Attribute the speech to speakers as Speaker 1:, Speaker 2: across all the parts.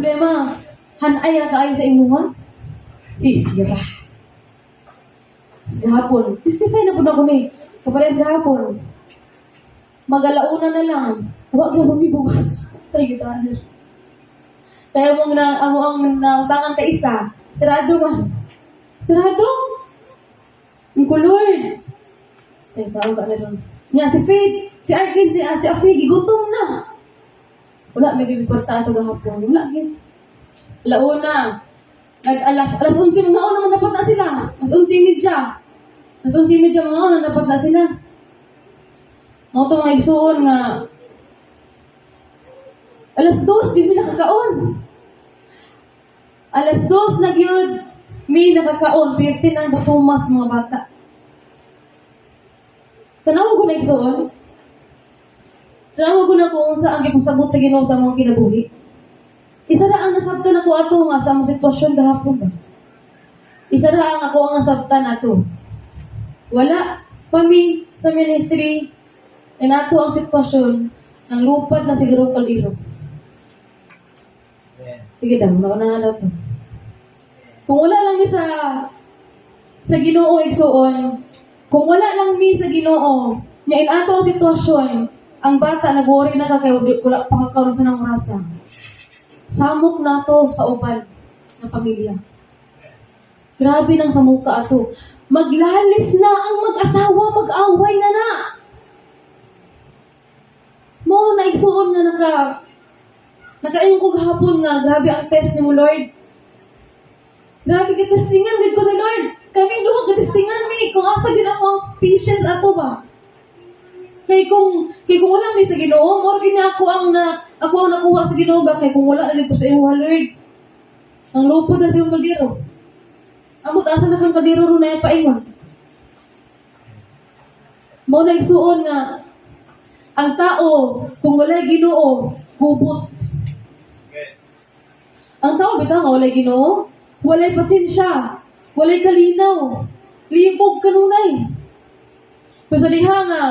Speaker 1: problema, hanay ra kaayo sa imuha. Sisira. Sa hapon, testify na po na ko ni. Kapares sa hapon. Mag-alauna na lang. Huwag na bumibugas. Ay, gitahan. Kaya mong ang nautangan ka isa, sarado man. Sarado? Ang Lord. Ay, saan ka na rin? Nga, si Faith, si Arkin, si Afi, gigutom na. Wala, may gibigwarta ito gahapon. Wala, gin. Launa. Alas 11 mga naman dapat na sila. Mas 11:30. Mas 11:30 mga dapat na sila. Mga ito mga igsuon nga. Alas 2, di may nakakaon. Alas 2 na gyud may nakakaon. Pirtin ang butumas mga bata. Tanaw ko na igsuon. Tanaw ko na kung saan gipasabot sa Ginoo sa mga kinabuhi. Isa ra ang nasabtan ako ato nga sa among sitwasyon gahapon ba. Isa ra ang ako ang nasabtan ato. Wala pami sa ministry nato ang sitwasyon ng lupad na siguro kaldero. Sige daw, nauna na to. Kung wala lang mi sa Ginoo igsuon, kung wala lang mi sa Ginoo, nya in ato ang sitwasyon, ang bata nag-worry na kay wala pa kakaroon sa ng rasa. Samok na to sa uban ng pamilya. Grabe nang samuka ato. Maglalis na ang mag-asawa, mag-away na na. Mo na igsuon nga nakaayong ko gahapon nga, grabe ang test ni mo, Lord. Grabe ka testingan, gud ko ni Lord. Kami duha ka testingan mi, kung asa gid ang patience ato ba. Kay kung wala mi sa Ginoo, mo gid ako ang nakuha sa Ginoo ba, kay kung wala na ko sa iyo, Lord. Ang lupod na siyang kaldero. Amot asa na kang kaldero ro na ipaingon. Mo na igsuon nga ang tao kung wala Ginoo, gubot. Ang tao bitaw nga wala Ginoo, walay pasensya, walay kalinaw, limbog kanunay. Kung sa diha nga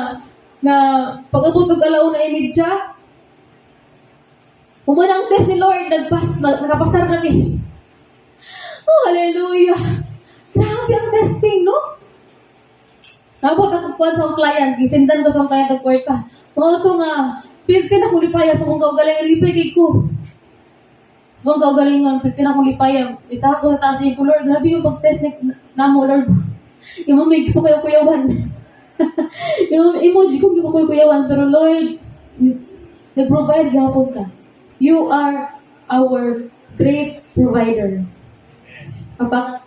Speaker 1: pag-abot og alauna imidya, humana ang test ni Lord, nakapasar na kay. Oh, hallelujah! Grabe ang testing, no? Nabot ako kuhan sa client, gisindan ko sa client ang kwarta. Mga ito nga, pirtin ako lipaya sa kong kaugalingan, lipay kay ko. Sa kong kaugalingan, pirtin ako lipaya. Isa ako sa taas niyo ko, Lord, grabe yung pag-test na mo, Lord. Imo may po kayo kuyawan. Yung emoji ko, hindi ko kayo kuyawan. Pero Lord, nag-provide gapon ka. You are our great provider. Kapag